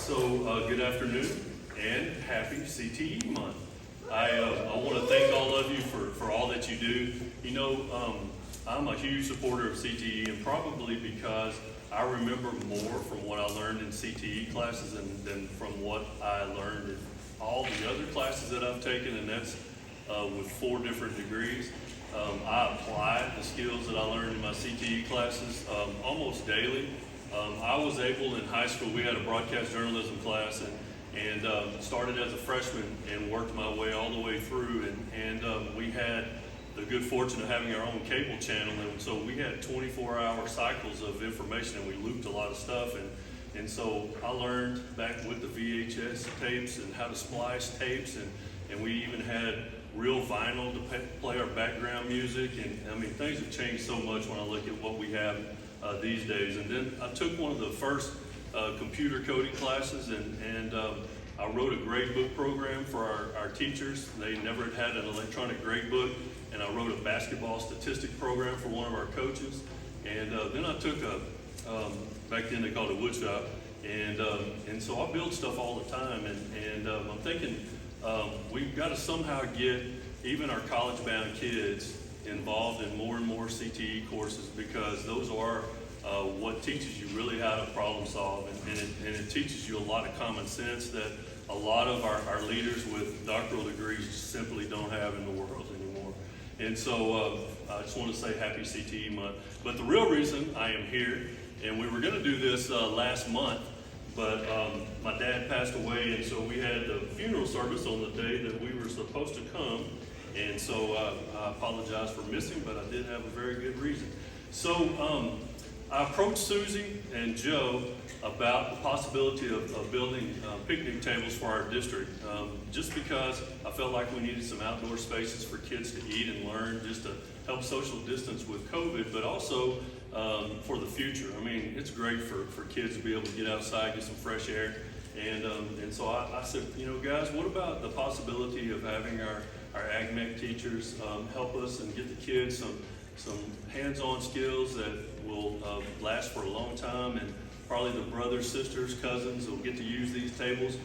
Good afternoon and happy CTE month. I want to thank all of you for all that you do. You know, I'm a huge supporter of CTE, and probably because I remember more from what I learned in CTE classes than from what I learned in all the other classes that I've taken, and that's with 4 different degrees. I apply the skills that I learned in my CTE classes almost daily. I was able in high school, we had a broadcast journalism class, and started as a freshman and worked my way all the way through, and we had the good fortune of having our own cable channel, and so we had 24-hour cycles of information, and we looped a lot of stuff, and so I learned back with the VHS tapes and how to splice tapes, and we even had real vinyl to play our background music, and I mean, things have changed so much when I look at what we have these days. And then I took one of the first computer coding classes, and I wrote a grade book program for our teachers. They never had an electronic grade book, and I wrote a basketball statistic program for one of our coaches. And then I took back then they called it woodshop, and so I build stuff all the time, and I'm thinking we've got to somehow get even our college-bound kids involved in more and more CTE courses, because those are what teaches you really how to problem solve, and it teaches you a lot of common sense that a lot of our leaders with doctoral degrees simply don't have in the world anymore. And so I just want to say happy CTE month. But the real reason I am here, and we were going to do this last month, but my dad passed away, and so we had the funeral service on the day that we were supposed to come. And so I apologize for missing, but I did have a very good reason. So I approached Susie and Joe about the possibility of building picnic tables for our district, just because I felt like we needed some outdoor spaces for kids to eat and learn, just to help social distance with COVID, but also for the future. I mean, it's great for kids to be able to get outside, get some fresh air. And so I said, you know, guys, what about the possibility of having our AgMech teachers help us and get the kids some hands-on skills that will last for a long time, and probably the brothers, sisters, cousins will get to use these tables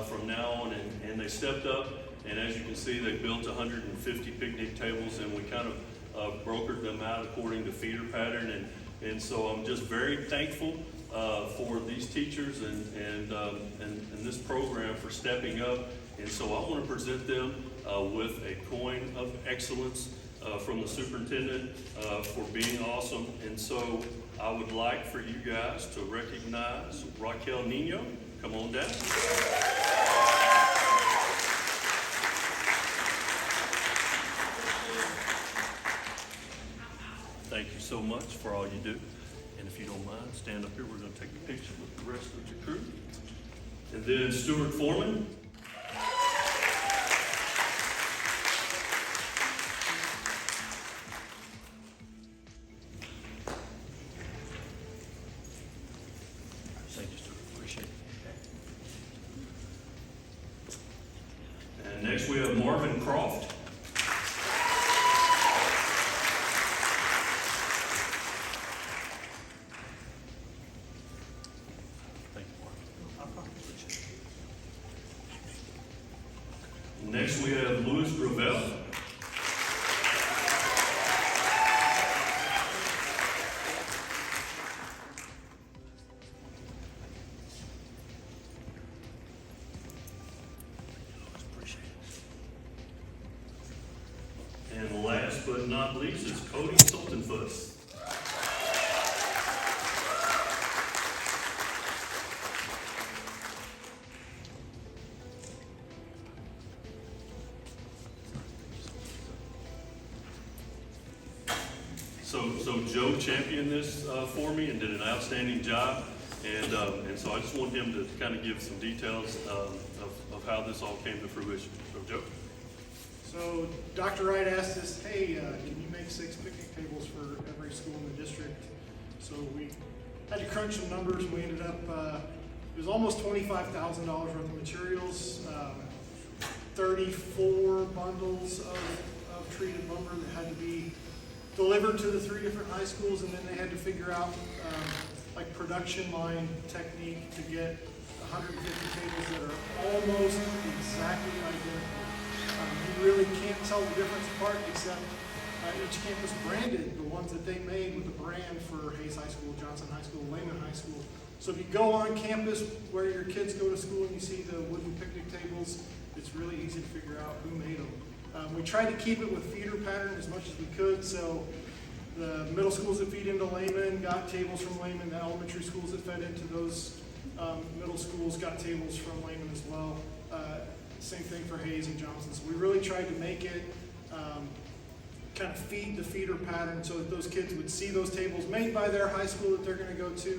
from now on, and they stepped up, and as you can see, they built 150 picnic tables, and we kind of brokered them out according to feeder pattern, and so I'm just very thankful for these teachers and this program for stepping up, and so I want to present them with a coin of excellence from the superintendent for being awesome. And so I would like for you guys to recognize Raquel Niño. Come on down. Thank you so much for all you do. And if you don't mind, stand up here. We're going to take a picture with the rest of your crew. And then Stuart Foreman. Thank you, Stuart. Appreciate it. And next we have Marvin Kroft. Next we have Gravell. And last but not least is Cody Sultenfuss. So Joe championed this for me and did an outstanding job, and so I just want him to kind of give some details of how this all came to fruition. So Joe. So Dr. Wright asked us, hey, can you make 6 picnic tables for every school in the district? So we had to crunch some numbers, and we ended up, it was almost $25,000 worth of materials, 34 bundles of treated lumber that had to be delivered to the 3 different high schools, and then they had to figure out like production line technique to get 150 tables that are almost exactly identical. You really can't tell the difference apart except each campus branded the ones that they made with the brand for Hayes High School, Johnson High School, Lehman High School. So if you go on campus where your kids go to school and you see the wooden picnic tables, it's really easy to figure out who made them. We tried to keep it with feeder pattern as much as we could, so the middle schools that feed into Lehman got tables from Lehman, the elementary schools that fed into those middle schools got tables from Lehman as well. Same thing for Hayes and Johnson. So we really tried to make it kind of feed the feeder pattern so that those kids would see those tables made by their high school that they're going to go to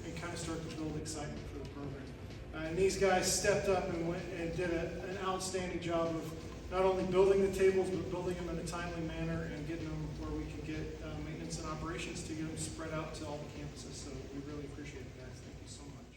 and kind of start to build excitement for the program. And these guys stepped up and went and did an outstanding job of not only building the tables, but building them in a timely manner and getting them where we can get maintenance and operations to get them spread out to all the campuses. So we really appreciate it, guys. Thank you so much.